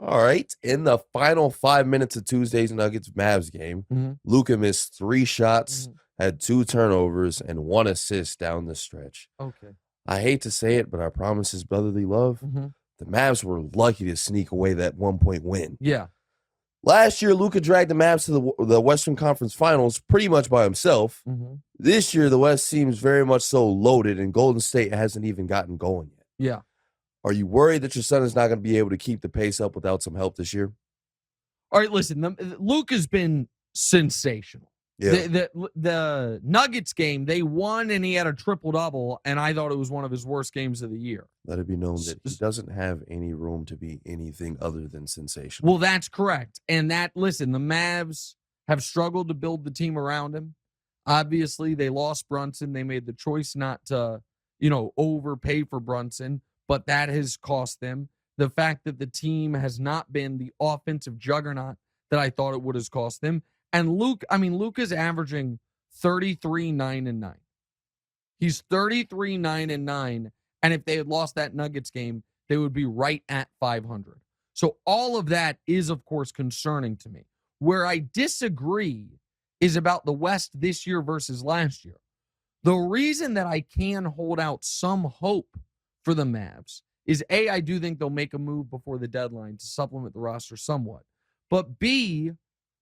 All right. In the final 5 minutes of Tuesday's Nuggets-Mavs game, Luka missed 3 shots, had 2 turnovers, and 1 assist down the stretch. Okay. I hate to say it, but I promise his brotherly love. The Mavs were lucky to sneak away that 1-point win. Yeah. Last year, Luka dragged the Mavs to the Western Conference Finals pretty much by himself. This year, the West seems very much so loaded, and Golden State hasn't even gotten going yet. Yeah. Are you worried that your son is not going to be able to keep the pace up without some help this year? All right, listen, Luka's been sensational. Yeah. The Nuggets game, they won and he had a triple-double, and I thought it was one of his worst games of the year. Let it be known that he doesn't have any room to be anything other than sensational. Well, that's correct. And listen, the Mavs have struggled to build the team around him. Obviously, they lost Brunson. They made the choice not to, overpay for Brunson, but that has cost them. The fact that the team has not been the offensive juggernaut that I thought it would have cost them. And Luka's averaging 33, 9, and 9. He's 33, 9, and 9. And if they had lost that Nuggets game, they would be right at 500. So all of that is, of course, concerning to me. Where I disagree is about the West this year versus last year. The reason that I can hold out some hope for the Mavs is A, I do think they'll make a move before the deadline to supplement the roster somewhat. But B,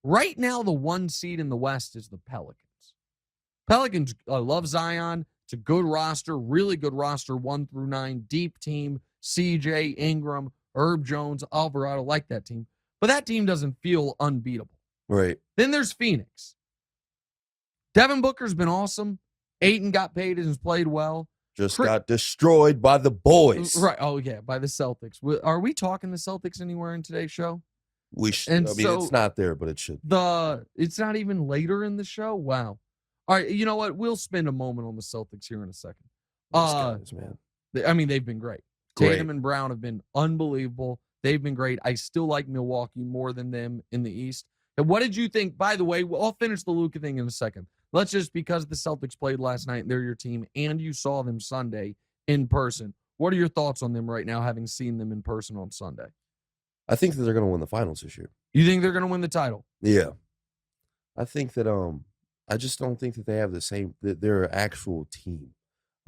right now the 1 seed in the West is the Pelicans. Pelicans love Zion. It's a good roster, really good roster, 1 through 9, deep team. CJ, Ingram, Herb Jones, Alvarado, like that team. But that team doesn't feel unbeatable. Right. Then there's Phoenix. Devin Booker's been awesome. Ayton got paid and has played well. Just got destroyed by the boys. Right. Oh, yeah, by the Celtics. Are we talking the Celtics anywhere in today's show? We should. It's not there, but it should. It's not even later in the show? Wow. All right, you know what? We'll spend a moment on the Celtics here in a second. Those guys, man. They've been great. Tatum and Brown have been unbelievable. They've been great. I still like Milwaukee more than them in the East. And what did you think? By the way, I'll finish the Luka thing in a second. Let's just, because the Celtics played last night and they're your team, and you saw them Sunday in person, what are your thoughts on them right now, having seen them in person on Sunday? I think that they're going to win the finals this year. You think they're going to win the title? Yeah. I think that I just don't think that they have the same, that they're an actual team.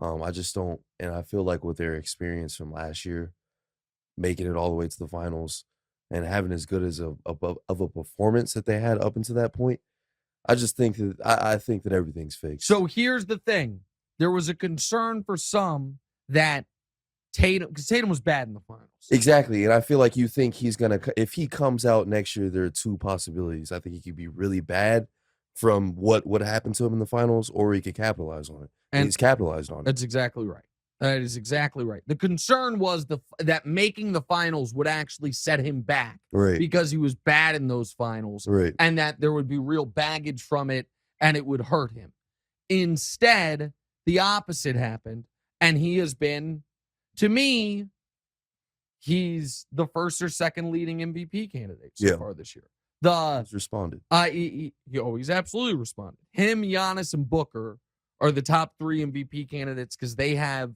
I just don't, and I feel like with their experience from last year, making it all the way to the finals and having as good as of a performance that they had up until that point, I just think that I think that everything's fixed. So here's the thing. There was a concern for some that because Tatum was bad in the finals. Exactly. And I feel like you think he's going to, if he comes out next year, there are 2 possibilities. I think he could be really bad from what happened to him in the finals, or he could capitalize on it. And he's capitalized on it. That's exactly right. That is exactly right. The concern was that making the finals would actually set him back. Right. Because he was bad in those finals. Right. And that there would be real baggage from it and it would hurt him. Instead, the opposite happened. And he has been, to me, he's the first or second leading MVP candidate so far this year. He's responded. He's absolutely responded. Him, Giannis, and Booker are the top 3 MVP candidates because they have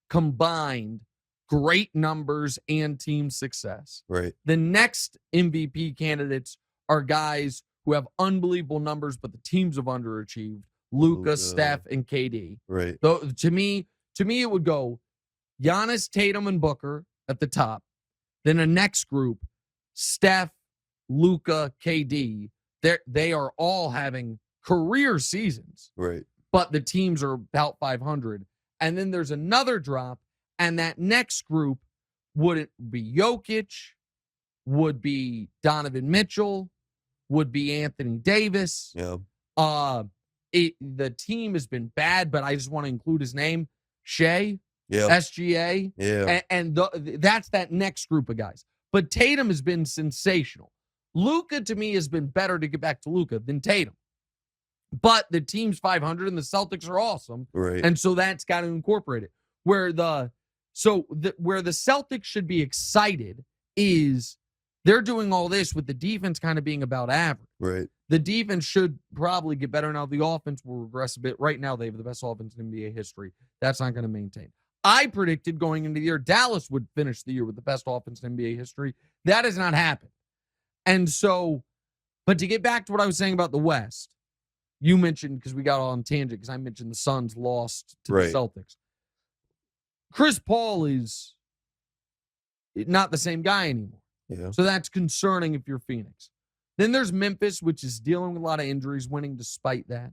combined great numbers and team success. Right. The next MVP candidates are guys who have unbelievable numbers, but the teams have underachieved. Luka, Steph, and KD. Right. So to me, it would go Giannis, Tatum, and Booker at the top. Then the next group, Steph, Luka, KD. They are all having career seasons. Right. But the teams are about 500. And then there's another drop, and that next group would be Jokic, would be Donovan Mitchell, would be Anthony Davis. Yeah. The team has been bad, but I just want to include his name, Shea, SGA. Yeah. And that's that next group of guys. But Tatum has been sensational. Luka, to me, has been better, to get back to Luka, than Tatum. But the team's 500 and the Celtics are awesome. Right. And so that's got to incorporate it. Where the Celtics should be excited is they're doing all this with the defense kind of being about average. Right. The defense should probably get better now. The offense will regress a bit. Right now, they have the best offense in NBA history. That's not going to maintain. I predicted going into the year Dallas would finish the year with the best offense in NBA history. That has not happened. And so, but to get back to what I was saying about the West, you mentioned, because we got on tangent, because I mentioned the Suns lost to the Celtics. Chris Paul is not the same guy anymore. Yeah. So that's concerning if you're Phoenix. Then there's Memphis, which is dealing with a lot of injuries, winning despite that.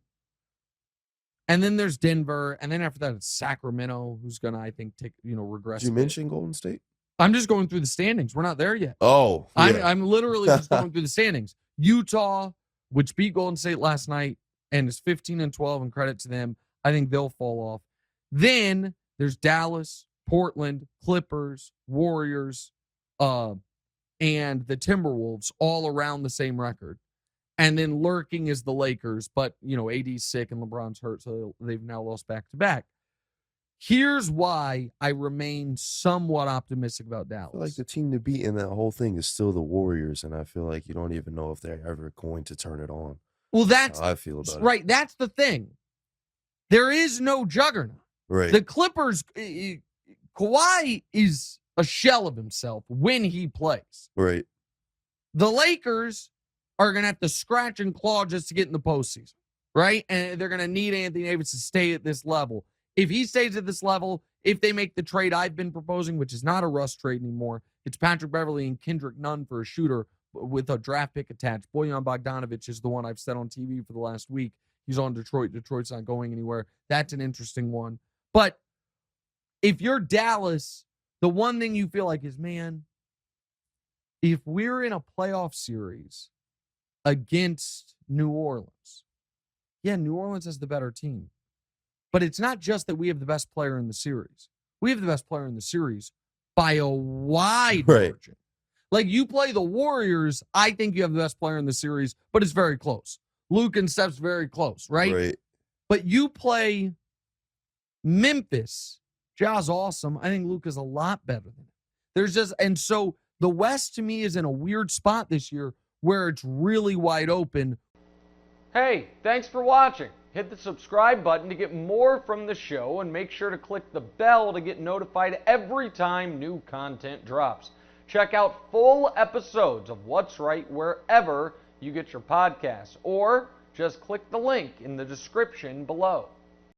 And then there's Denver. And then after that, it's Sacramento, who's going to, I think, regress. Did you mention Golden State? I'm just going through the standings. We're not there yet. Oh, yeah. I'm literally just going through the standings. Utah, which beat Golden State last night and is 15-12, and credit to them. I think they'll fall off. Then there's Dallas, Portland, Clippers, Warriors, and the Timberwolves all around the same record. And then lurking is the Lakers, but, AD's sick and LeBron's hurt, so they've now lost back-to-back. Here's why I remain somewhat optimistic about Dallas. I feel like the team to beat in that whole thing is still the Warriors, and I feel like you don't even know if they're ever going to turn it on. Well, that's how I feel about it. Right, that's the thing. There is no juggernaut. Right. The Clippers, Kawhi is a shell of himself when he plays. Right. The Lakers are going to have to scratch and claw just to get in the postseason, right? And they're going to need Anthony Davis to stay at this level. If he stays at this level, if they make the trade I've been proposing, which is not a Russ trade anymore, it's Patrick Beverley and Kendrick Nunn for a shooter with a draft pick attached. Bojan Bogdanovic is the one I've said on TV for the last week. He's on Detroit. Detroit's not going anywhere. That's an interesting one. But if you're Dallas, the one thing you feel like is, man, if we're in a playoff series against New Orleans, yeah, New Orleans has the better team. But it's not just that we have the best player in the series. We have the best player in the series by a wide margin. Like, you play the Warriors, I think you have the best player in the series, but it's very close. Luke and Steph's very close, right? But you play Memphis, Ja's awesome. I think Luka's a lot better than it. And so the West to me is in a weird spot this year where it's really wide open. Hey, thanks for watching. Hit the subscribe button to get more from the show, and make sure to click the bell to get notified every time new content drops. Check out full episodes of What's Right wherever you get your podcasts, or just click the link in the description below.